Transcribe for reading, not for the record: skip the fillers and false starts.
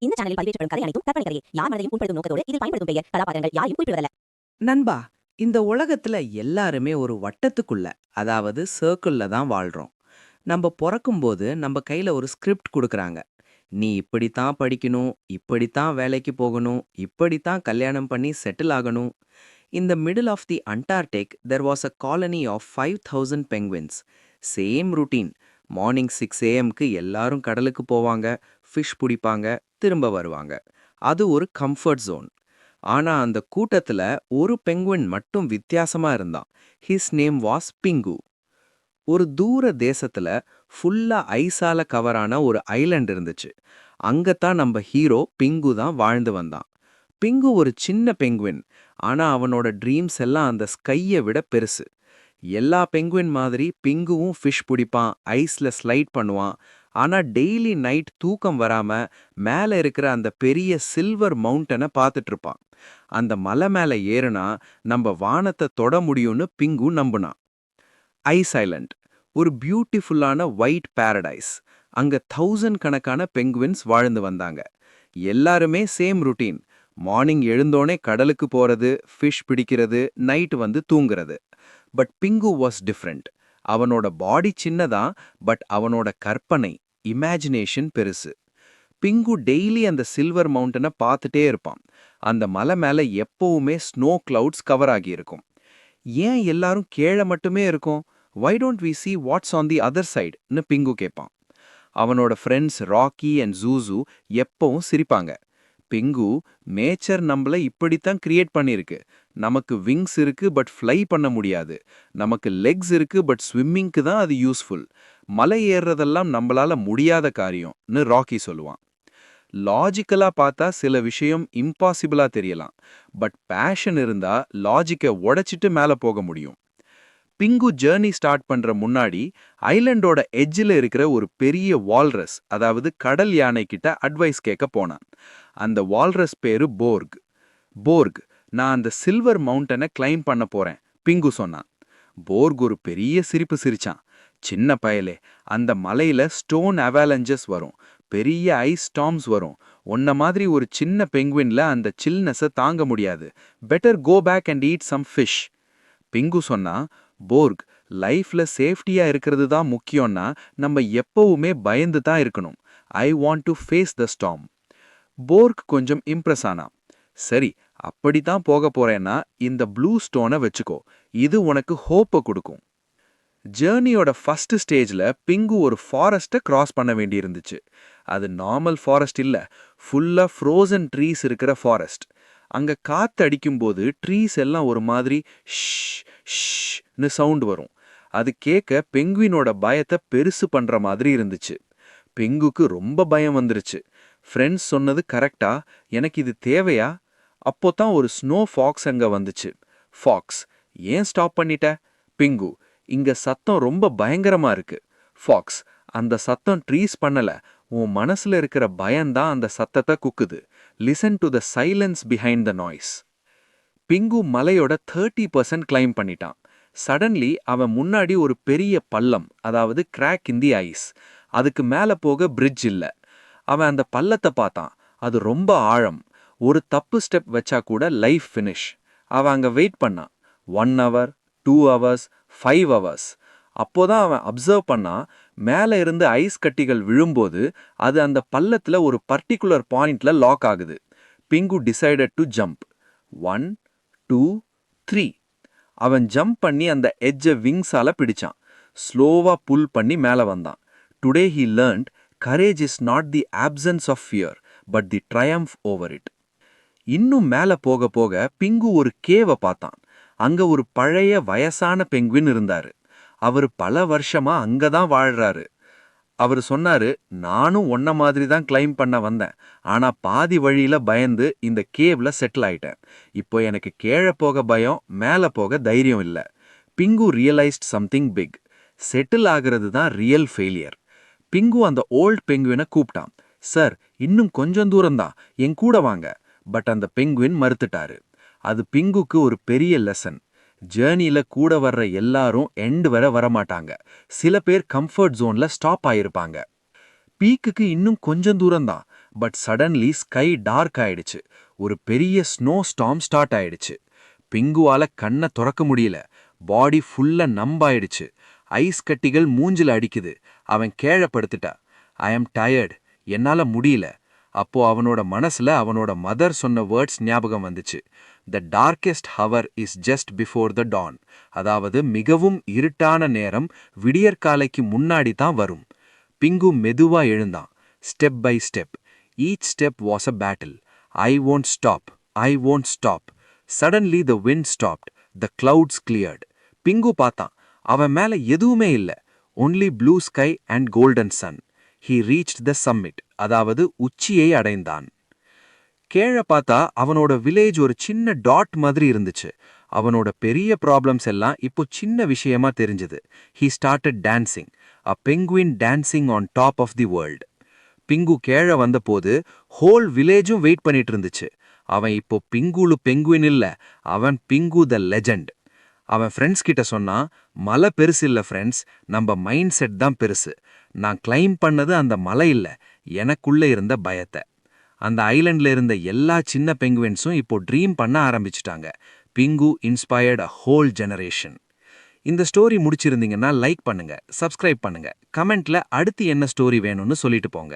இந்த சேனலில் பதிவேற்றப்படும் கதை அனைத்தும் கற்பனை கதையே. யார் மனதையும் புண்படுத்தும் நோக்கத்தோடு இதில் பயன்படுத்தும் பெயர் கதாபாத்திரங்கள் யாரையும் குறிப்பிடுவதல்ல. நண்பா, இந்த உலகத்துல எல்லாருமே ஒரு வட்டத்துக்குள்ள, அதாவது சர்க்கிள்ல தான் வாழ்றோம். நம்ம பொறக்கும்போது நம்ம கையில ஒரு ஸ்கிரிப்ட் குடுக்குறாங்க. நீ இப்படித்தான் படிக்கணும், இப்படித்தான் வேலைக்கு போகணும், இப்படித்தான் கல்யாணம் பண்ணி செட்டில் ஆகணும். In the middle of the Antarctic, there was a colony of 5,000 penguins. Same routine. Morning 6 ஏஎம்க்கு எல்லாரும் கடலுக்கு போவாங்க, ஃபிஷ் பிடிப்பாங்க, திரும்ப வருவாங்க. அது ஒரு கம்ஃபர்ட் ஜோன். ஆனா அந்த கூட்டத்துல ஒரு பெங்குவின் மட்டும் வித்தியாசமா இருந்தான். His name was pink. ஒரு தூர தேசத்துல ஃபுல்லா ஐஸால கவரான ஒரு ஐலண்ட் இருந்துச்சு. அங்கத்தான் நம்ம ஹீரோ பிங்கு தான் வாழ்ந்து வந்தான். பிங்கு ஒரு சின்ன பெங்குவின். ஆனா அவனோட ட்ரீம்ஸ் எல்லாம் அந்த ஸ்கையை விட பெருசு. எல்லா பெங்குவின் மாதிரி பிங்குவும் ஃபிஷ் பிடிப்பான், ஐஸ்ல ஸ்லைட் பண்ணுவான். ஆனா டெய்லி நைட் தூக்கம் வராம மேல இருக்கிற அந்த பெரிய சில்வர் மவுண்டனை பார்த்துட்டு இருப்பான். அந்த மலை மேல ஏறுனா நம்ம வானத்தை தொட முடியும்னு பிங்கு நம்புனான். ஐஸ் ஐலண்ட் ஒரு பியூட்டிஃபுல்லான ஒயிட் பாரடைஸ். அங்க 1000 கணக்கான பெங்குவின்ஸ் வாழ்ந்து வந்தாங்க. எல்லாருமே சேம் ருட்டீன். மார்னிங் எழுந்தோனே கடலுக்கு போறது, ஃபிஷ் பிடிக்கிறது, நைட் வந்து தூங்குறது. But pink was different. அவனோட பாடி சின்னதான், பட் அவனோட கற்பனை, இமேஜினேஷன் பெருசு. பிங்கு டெய்லி அந்த சில்வர் மவுண்டனை பார்த்துட்டே இருப்பான். அந்த மலை மேல எப்பவுமே ஸ்னோ கிளவுட்ஸ் கவர் ஆகி இருக்கும். ஏன் எல்லாரும் கீழே மட்டுமே இருக்கும்? Why don't we see what's on the other சைடுன்னு பிங்கு கேட்பான். அவனோட ஃப்ரெண்ட்ஸ் ராக்கி அண்ட் ஜூசு எப்பவும் சிரிப்பாங்க. பிங்கு, நேச்சர் நம்மள இப்படித்தான் கிரியேட் பண்ணிருக்கு. நமக்கு விங்ஸ் இருக்கு பட் ஃப்ளை பண்ண முடியாது. நமக்கு லெக்ஸ் இருக்கு பட் ஸ்விம்மிங்க்கு தான் அது யூஸ்ஃபுல். மலை ஏறுறதெல்லாம் நம்மளால முடியாத காரியம்னு ராக்கி சொல்லுவான். லாஜிக்கலா பார்த்தா சில விஷயம் இம்பாசிபிளா தெரியலாம். பட் பேஷன் இருந்தா லாஜிக்கை உடைச்சிட்டு மேல போக முடியும். பிங்கு ஜேர்னி ஸ்டார்ட் பண்ற முன்னாடி ஐலண்டோட எட்ஜில் இருக்கிற ஒரு பெரிய வால்ரஸ், அதாவது கடல் யானை கிட்ட அட்வைஸ் கேட்க போனான். அந்த வால்ரஸ் பேரு போர்க். போர்க், நான் அந்த சில்வர் மவுண்டனை கிளைம் பண்ண போறேன், பிங்கு சொன்னான். போர்க் ஒரு பெரிய சிரிப்பு சிரிச்சான். சின்ன பயலே, அந்த மலையில ஸ்டோன் அவாலஞ்சஸ் வரும், பெரிய ஐஸ் ஸ்டார்ம்ஸ் வரும். உன்ன மாதிரி ஒரு சின்ன பெங்குவின்ல அந்த சில்னஸை தாங்க முடியாது. Better go back and eat some fish. Pingu சொன்னா, போர்க், லைஃப்ல சேஃப்டியா இருக்கிறது தான் முக்கியம்னா நம்ம எப்பவுமே பயந்து தான் இருக்கணும். I want to face the storm. போர்க் கொஞ்சம் இம்ப்ரெஸ் ஆனா. சரி, அப்படித்தான் போக போறேன்னா இந்த ப்ளூ ஸ்டோனை வச்சுக்கோ, இது உனக்கு ஹோப்பை கொடுக்கும். ஜேர்னியோட ஃபர்ஸ்ட் ஸ்டேஜ்ல பிங்கு ஒரு ஃபாரஸ்ட்டை கிராஸ் பண்ண வேண்டியிருந்துச்சு. அது நார்மல் ஃபாரஸ்ட் இல்ல, ஃபுல்லா ஃப்ரோசன் ட்ரீஸ் இருக்கிற ஃபாரஸ்ட். அங்க காத்து அடிக்கும்போது ட்ரீஸ் எல்லாம் ஒரு மாதிரி ஷ் ஷ்னு சவுண்ட் வரும். அது கேட்க பெங்குவினோட பயத்தை பெருசு பண்ற மாதிரி இருந்துச்சு. பெங்குக்கு ரொம்ப பயம் வந்துருச்சு. ஃப்ரெண்ட்ஸ் சொன்னது கரெக்டா? எனக்கு இது தேவையா? அப்போதான் ஒரு ஸ்னோ ஃபாக்ஸ் அங்க வந்துச்சு. ஃபாக்ஸ், ஏன் ஸ்டாப் பண்ணிட்ட? பிங்கு, இங்க சத்தம் ரொம்ப பயங்கரமா இருக்கு. ஃபாக்ஸ், அந்த சத்தம் ட்ரீஸ் பண்ணல, உன் மனசுல இருக்கிற பயம்தான் அந்த சத்தத்தை குக்குது. Listen to the silence behind the noise. Pingu மலையோட 30% கிளைம் பண்ணிட்டான். சடன்லி அவன் முன்னாடி ஒரு பெரிய பள்ளம், அதாவது கிராக் இன் தி ஐஸ். அதுக்கு மேல போக பிரிட்ஜ் இல்ல. அவன் அந்த பள்ளத்தை பார்த்தான். அது ரொம்ப ஆழம். ஒரு தப்பு ஸ்டெப் வச்சா கூட லைஃப் ஃபினிஷ். அவன் அங்க வெயிட் பண்ணான். 1 hour, 2 hours, 5 hours. அப்போதான் அவன் அப்சர்வ் பண்ணான், மேல இருந்து ஐஸ் கட்டிகள் விழும்போது அது அந்த பள்ளத்துல ஒரு பர்டிகுலர் பாயிண்ட்ல லாக் ஆகுது. Pink decided to jump. 1, 2, 3. அவன் ஜம்ப் பண்ணி அந்த எட்ஜை விங்ஸால பிடிச்சான். ஸ்லோவா புல் பண்ணி மேல வந்தான். Today he learnt, courage is not the absence of fear, but the triumph over it. இன்னும் மேல போக போக பிங்கு ஒரு கேவை பார்த்தான். அங்க ஒரு பழைய வயசான பெங்குவின் இருந்தாரு. அவரு பல வருஷமா அங்கதான் வாழ்றாரு. அவரு சொன்னாரு, நானும் உன்ன மாதிரி தான் கிளைம் பண்ண வந்தேன். ஆனா பாதி வழியில பயந்து இந்த கேவ்ல செட்டில் ஆயிட்டேன். இப்போ எனக்கு கீழே போக பயம், மேல போக தைரியம் இல்ல. Pingu realised something big. Settle ஆகிறது தான் ரியல் ஃபெயிலியர். பிங்கு அந்த ஓல்ட் பெங்குவினை கூப்பிட்டான். சார், இன்னும் கொஞ்சம் தூரம்தான், என் கூட வாங்க. பட் அந்த பெங்குவின் மறுத்துட்டாரு. அது பிங்குக்கு ஒரு பெரிய லெசன். ஜேர்னில கூட வர்ற எல்லாரும் எண்ட் வர வரமாட்டாங்க. சில பேர் கம்ஃபர்ட் ஜோன்ல ஸ்டாப் ஆயிருப்பாங்க. பீக்குக்கு இன்னும் கொஞ்சம் தூரம்தான், பட் சடன்லி ஸ்கை டார்க் ஆயிடுச்சு. ஒரு பெரிய ஸ்னோ ஸ்டார்ம் ஸ்டார்ட் ஆயிடுச்சு. பிங்குவால கண்ணை திறக்க முடியல. பாடி ஃபுல்லா நம்பாயிடுச்சு. ஐஸ் கட்டிகள் மூஞ்சில அடிக்குது. அவன் கீழே படுத்துட்டா. ஐ அம் டயர்ட், என்னால முடியல. அப்போ அவனோட மனசுல அவனோட மதர் சொன்ன வேர்ட்ஸ் ஞாபகம் வந்துச்சு. The darkest hour is just before the dawn. அதாவது மிகவும் இருட்டான நேரம் விடியற்காலைக்கு முன்னாடி தான் வரும். பிங்கு மெதுவா எழுந்தான். Step by step. Each step was a battle. I won't stop, I won't stop. Suddenly the wind stopped. The clouds cleared. Pingu பார்த்தான். அவன் மேல எதுவுமே இல்ல. Only blue sky and golden sun. He reached the summit. அதாவது உச்சியை அடைந்தான். கீழே பார்த்தா அவனோட வில்லேஜ் ஒரு சின்ன டாட் மாதிரி இருந்துச்சு. அவனோட பெரிய ப்ராப்ளம்ஸ் எல்லாம் இப்போ சின்ன விஷயமா தெரிஞ்சது. He started dancing. A penguin dancing on top of the world. Pingu கீழே வந்தபோது ஹோல் வில்லேஜும் வெயிட் பண்ணிட்டு இருந்துச்சு. அவன் இப்போ பிங்குலு பெங்குவின் இல்ல, அவன் பிங்கு த லெஜண்ட். அவன் ஃப்ரெண்ட்ஸ் கிட்ட சொன்னான், மலை பெருசு இல்ல ஃப்ரெண்ட்ஸ், நம்ம மைண்ட் செட் தான் பெருசு. நான் கிளைம் பண்ணது அந்த மலை இல்ல, எனக்குள்ள இருந்த பயத்தை. அந்த ஐலண்ட்ல இருந்த எல்லா சின்ன பெங்குவின்ஸும் இப்போ ட்ரீம் பண்ண ஆரம்பிச்சிட்டாங்க. Pink inspired a whole generation. இந்த ஸ்டோரி முடிச்சிருந்தீங்கன்னா லைக் பண்ணுங்க, சப்ஸ்கிரைப் பண்ணுங்க, கமெண்ட்ல அடுத்து என்ன ஸ்டோரி வேணும்னு சொல்லிட்டு போங்க.